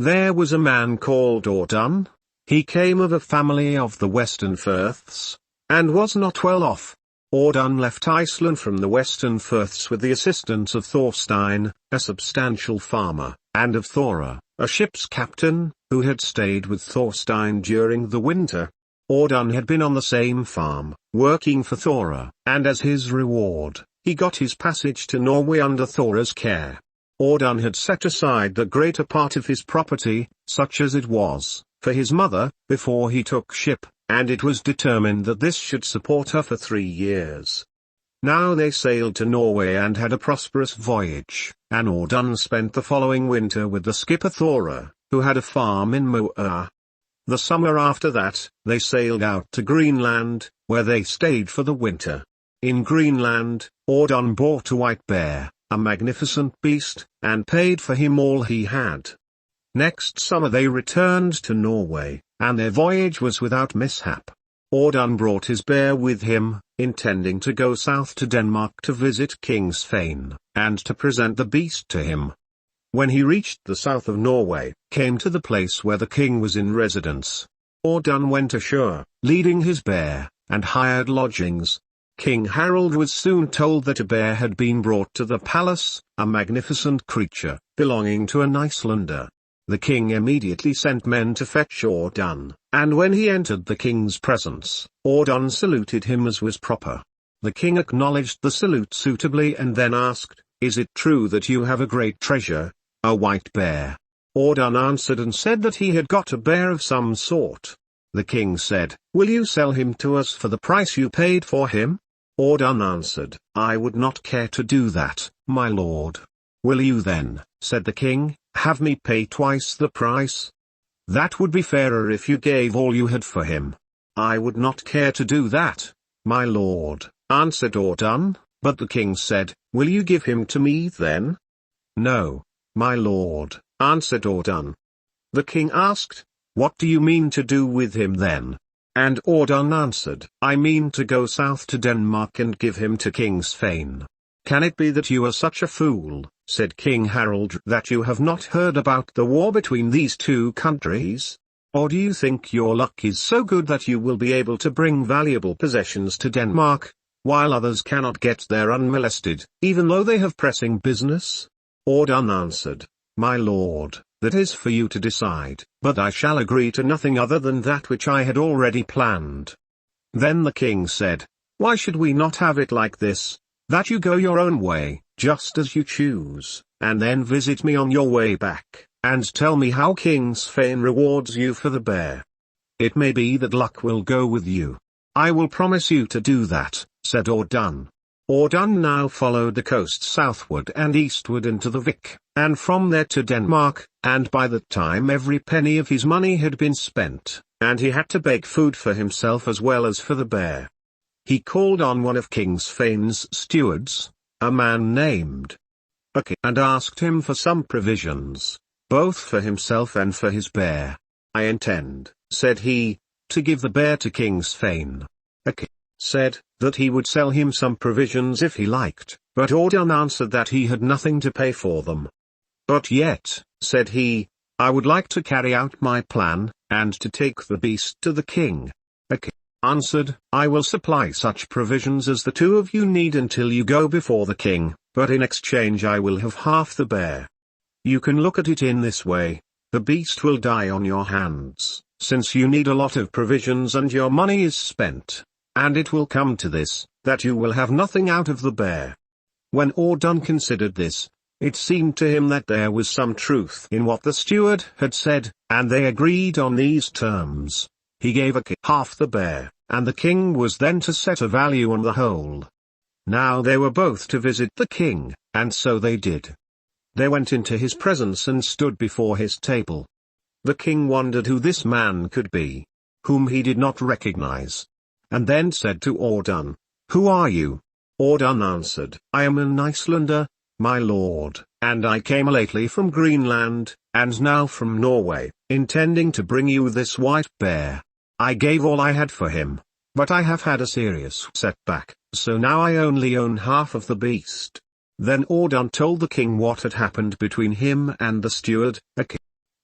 There was a man called Audunn. He came of a family of the Western Firths, and was not well off. Audunn left Iceland from the Western Firths with the assistance of Thorstein, a substantial farmer, and of Thora, a ship's captain, who had stayed with Thorstein during the winter. Audunn had been on the same farm, working for Thora, and as his reward, he got his passage to Norway under Thora's care. Audunn had set aside the greater part of his property, such as it was, for his mother, before he took ship, and it was determined that this should support her for 3 years. Now they sailed to Norway and had a prosperous voyage, and Audunn spent the following winter with the skipper Thora, who had a farm in Moa. The summer after that, they sailed out to Greenland, where they stayed for the winter. In Greenland, Audunn bought a white bear, a magnificent beast, and paid for him all he had. Next summer they returned to Norway, and their voyage was without mishap. Audunn brought his bear with him, intending to go south to Denmark to visit King Svein, and to present the beast to him. When he reached the south of Norway, came to the place where the king was in residence, Audunn went ashore, leading his bear, and hired lodgings. King Harald was soon told that a bear had been brought to the palace, a magnificent creature, belonging to an Icelander. The king immediately sent men to fetch Audunn, and when he entered the king's presence, Audunn saluted him as was proper. The king acknowledged the salute suitably and then asked, "Is it true that you have a great treasure, a white bear?" Audunn answered and said that he had got a bear of some sort. The king said, "Will you sell him to us for the price you paid for him?" Audunn answered, "I would not care to do that, my lord." "Will you then," said the king, "have me pay twice the price? That would be fairer if you gave all you had for him." "I would not care to do that, my lord," answered Audunn, but the king said, "Will you give him to me then?" "No, my lord," answered Audunn. The king asked, "What do you mean to do with him then?" And Audunn answered, "I mean to go south to Denmark and give him to King Svein." "Can it be that you are such a fool," said King Harald, "that you have not heard about the war between these two countries? Or do you think your luck is so good that you will be able to bring valuable possessions to Denmark, while others cannot get there unmolested, even though they have pressing business?" Audunn answered, "My lord, that is for you to decide, but I shall agree to nothing other than that which I had already planned." Then the king said, "Why should we not have it like this, that you go your own way, just as you choose, and then visit me on your way back, and tell me how King Svein rewards you for the bear? It may be that luck will go with you." "I will promise you to do that," said Audunn. Audunn now followed the coast southward and eastward into the Vik, and from there to Denmark, and by that time every penny of his money had been spent, and he had to beg food for himself as well as for the bear. He called on one of King Svein's stewards, a man named Åke, and asked him for some provisions, both for himself and for his bear. "I intend," said he, "to give the bear to King Svein." Åke said that he would sell him some provisions if he liked, but Audunn answered that he had nothing to pay for them. "But yet," said he, "I would like to carry out my plan, and to take the beast to the king." Åke answered, "I will supply such provisions as the two of you need until you go before the king, but in exchange I will have half the bear. You can look at it in this way: the beast will die on your hands, since you need a lot of provisions and your money is spent. And it will come to this, that you will have nothing out of the bear." When Audunn considered this, it seemed to him that there was some truth in what the steward had said, and they agreed on these terms. He gave Åke half the bear, and the king was then to set a value on the whole. Now they were both to visit the king, and so they did. They went into his presence and stood before his table. The king wondered who this man could be, whom he did not recognize, and then said to Audunn, "Who are you?" Audunn answered, "I am an Icelander, my lord, and I came lately from Greenland, and now from Norway, intending to bring you this white bear. I gave all I had for him, but I have had a serious setback, so now I only own half of the beast." Then Audunn told the king what had happened between him and the steward, Åke.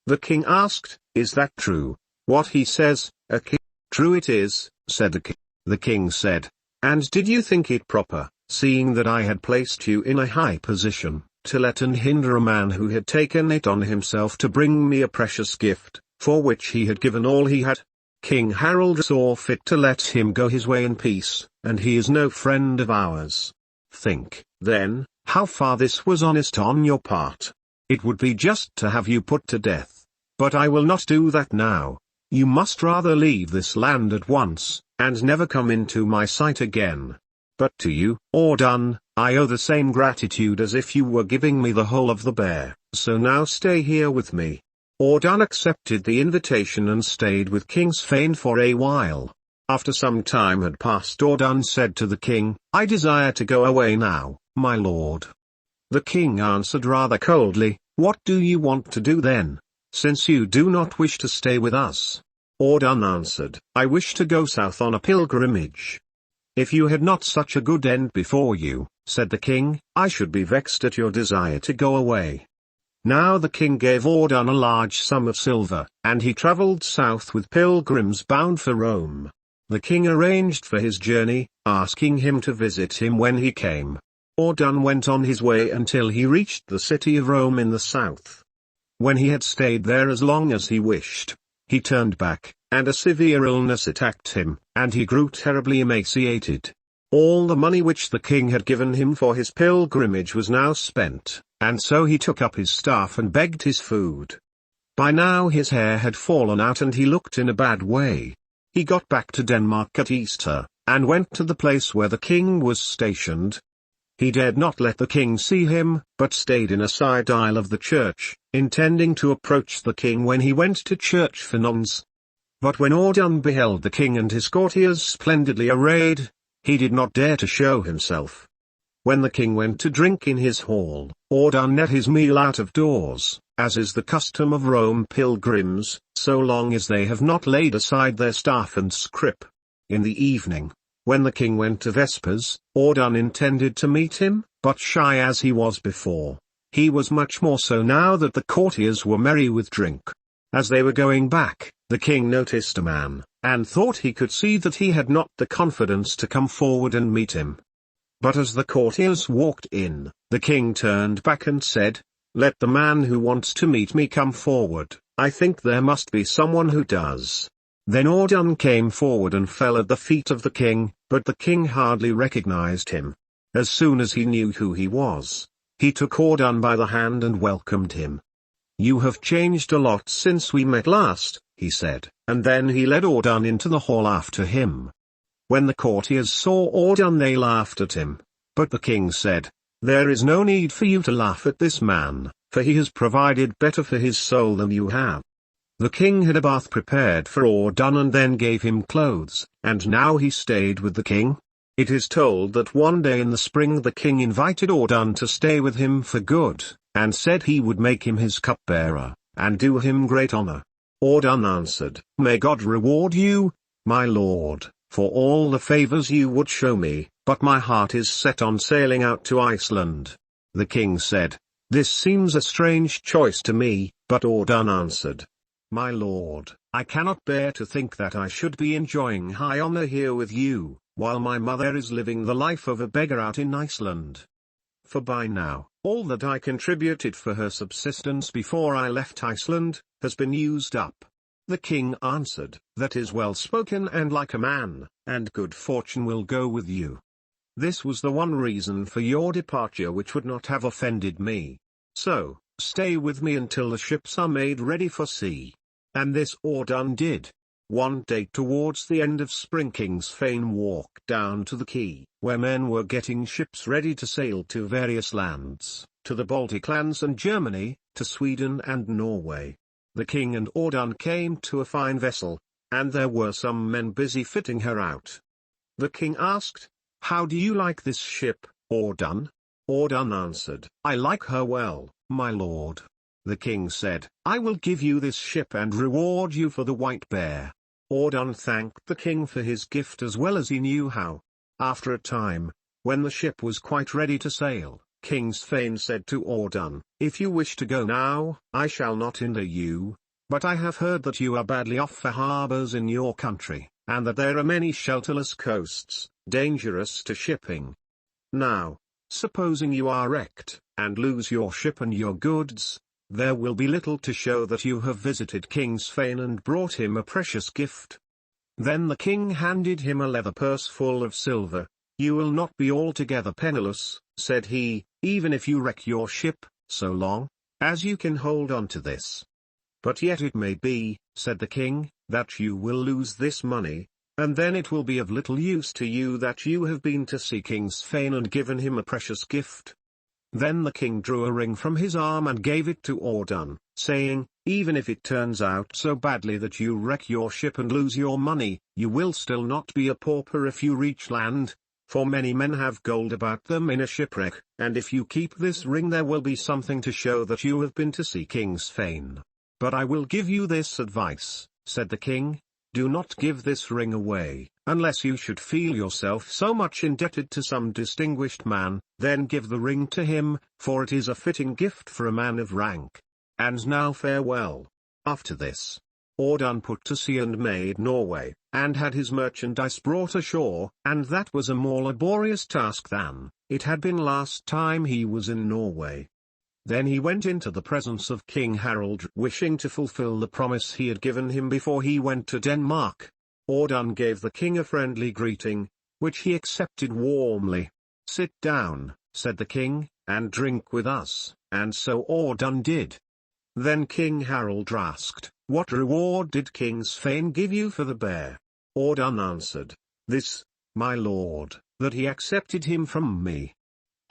The king asked, "Is that true, what he says, a king?" "True it is," said the king. The king said, "And did you think it proper, seeing that I had placed you in a high position, to let and hinder a man who had taken it on himself to bring me a precious gift, for which he had given all he had? King Harold saw fit to let him go his way in peace, and he is no friend of ours. Think, then, how far this was honest on your part. It would be just to have you put to death. But I will not do that now. You must rather leave this land at once, and never come into my sight again. But to you, Audunn, I owe the same gratitude as if you were giving me the whole of the bear, so now stay here with me." Audunn accepted the invitation and stayed with King Svein for a while. After some time had passed, Audunn said to the king, "I desire to go away now, my lord." The king answered rather coldly, "What do you want to do then, since you do not wish to stay with us?" Audunn answered, "I wish to go south on a pilgrimage." "If you had not such a good end before you," said the king, "I should be vexed at your desire to go away." Now the king gave Audunn a large sum of silver, and he travelled south with pilgrims bound for Rome. The king arranged for his journey, asking him to visit him when he came. Audunn went on his way until he reached the city of Rome in the south. When he had stayed there as long as he wished, he turned back, and a severe illness attacked him, and he grew terribly emaciated. All the money which the king had given him for his pilgrimage was now spent, and so he took up his staff and begged his food. By now his hair had fallen out and he looked in a bad way. He got back to Denmark at Easter, and went to the place where the king was stationed. He dared not let the king see him, but stayed in a side aisle of the church, intending to approach the king when he went to church for nuns. But when Audunn beheld the king and his courtiers splendidly arrayed, he did not dare to show himself. When the king went to drink in his hall, Audunn ate his meal out of doors, as is the custom of Rome pilgrims, so long as they have not laid aside their staff and scrip. In the evening, when the king went to vespers, Audunn intended to meet him, but shy as he was before, he was much more so now that the courtiers were merry with drink. As they were going back, the king noticed a man, and thought he could see that he had not the confidence to come forward and meet him. But as the courtiers walked in, the king turned back and said, "Let the man who wants to meet me come forward, I think there must be someone who does." Then Audunn came forward and fell at the feet of the king, but the king hardly recognized him. As soon as he knew who he was, he took Audunn by the hand and welcomed him. "You have changed a lot since we met last," he said, and then he led Audunn into the hall after him. When the courtiers saw Audunn they laughed at him, but the king said, "There is no need for you to laugh at this man, for he has provided better for his soul than you have." The king had a bath prepared for Audunn and then gave him clothes, and now he stayed with the king. It is told that one day in the spring the king invited Audunn to stay with him for good, and said he would make him his cupbearer, and do him great honor. Audunn answered, "May God reward you, my lord, for all the favors you would show me, but my heart is set on sailing out to Iceland." The king said, "This seems a strange choice to me," but Audunn answered, "My lord, I cannot bear to think that I should be enjoying high honor here with you, while my mother is living the life of a beggar out in Iceland. For by now, all that I contributed for her subsistence before I left Iceland, has been used up." The king answered, "That is well spoken and like a man, and good fortune will go with you. This was the one reason for your departure which would not have offended me. So, stay with me until the ships are made ready for sea." And this Audunn did. One day towards the end of spring King Svein walked down to the quay, where men were getting ships ready to sail to various lands, to the Baltic lands and Germany, to Sweden and Norway. The king and Audunn came to a fine vessel, and there were some men busy fitting her out. The king asked, "How do you like this ship, Audunn?" Audunn answered, "I like her well, my lord." The king said, "I will give you this ship and reward you for the white bear." Audunn thanked the king for his gift as well as he knew how. After a time, when the ship was quite ready to sail, King Svein said to Audunn, "If you wish to go now, I shall not hinder you, but I have heard that you are badly off for harbors in your country, and that there are many shelterless coasts, dangerous to shipping. Now, supposing you are wrecked, and lose your ship and your goods, there will be little to show that you have visited King Svein and brought him a precious gift." Then the king handed him a leather purse full of silver. "You will not be altogether penniless," said he, "even if you wreck your ship, so long as you can hold on to this. But yet it may be," said the king, "that you will lose this money, and then it will be of little use to you that you have been to see King Svein and given him a precious gift." Then the king drew a ring from his arm and gave it to Audunn, saying, "Even if it turns out so badly that you wreck your ship and lose your money, you will still not be a pauper if you reach land, for many men have gold about them in a shipwreck, and if you keep this ring there will be something to show that you have been to see King Svein. But I will give you this advice," said the king, "do not give this ring away, unless you should feel yourself so much indebted to some distinguished man, then give the ring to him, for it is a fitting gift for a man of rank. And now farewell." After this, Audunn put to sea and made Norway, and had his merchandise brought ashore, and that was a more laborious task than it had been last time he was in Norway. Then he went into the presence of King Harald, wishing to fulfill the promise he had given him before he went to Denmark. Audunn gave the king a friendly greeting, which he accepted warmly. "Sit down," said the king, "and drink with us," and so Audunn did. Then King Harald asked, "What reward did King Svein give you for the bear?" Audunn answered, "This, my lord, that he accepted him from me."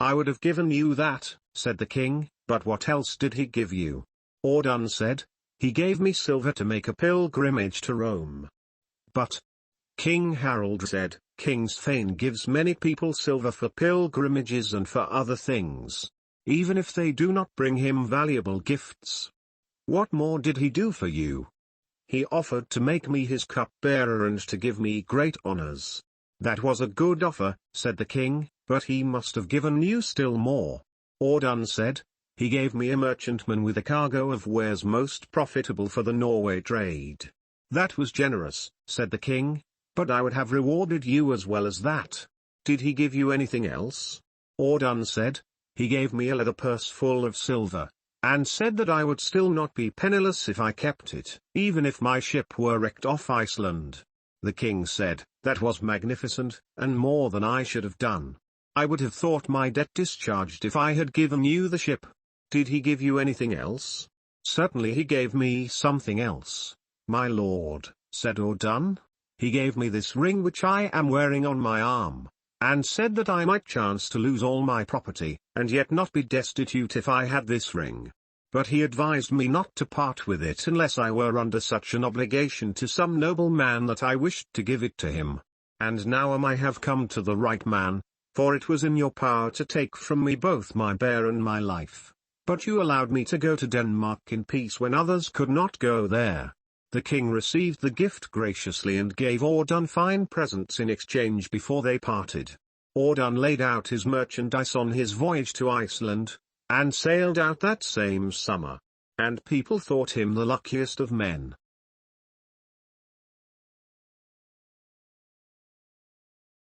"I would have given you that," said the king, "but what else did he give you?" Audunn said, "He gave me silver to make a pilgrimage to Rome." But King Harald said, "King Svein gives many people silver for pilgrimages and for other things, even if they do not bring him valuable gifts. What more did he do for you?" "He offered to make me his cupbearer and to give me great honors." "That was a good offer," said the king, "but he must have given you still more." Audunn said, "He gave me a merchantman with a cargo of wares most profitable for the Norway trade." "That was generous," said the king, "but I would have rewarded you as well as that." "Did he give you anything else?" Audunn said, "He gave me a leather purse full of silver, and said that I would still not be penniless if I kept it, even if my ship were wrecked off Iceland." The king said, "That was magnificent, and more than I should have done. I would have thought my debt discharged if I had given you the ship." "Did he give you anything else?" "Certainly he gave me something else, my lord," said Audunn. "He gave me this ring which I am wearing on my arm, and said that I might chance to lose all my property, and yet not be destitute if I had this ring. But he advised me not to part with it unless I were under such an obligation to some noble man that I wished to give it to him. And now I have come to the right man, for it was in your power to take from me both my bear and my life. But you allowed me to go to Denmark in peace when others could not go there." The king received the gift graciously and gave Audunn fine presents in exchange before they parted. Audunn laid out his merchandise on his voyage to Iceland, and sailed out that same summer. And people thought him the luckiest of men.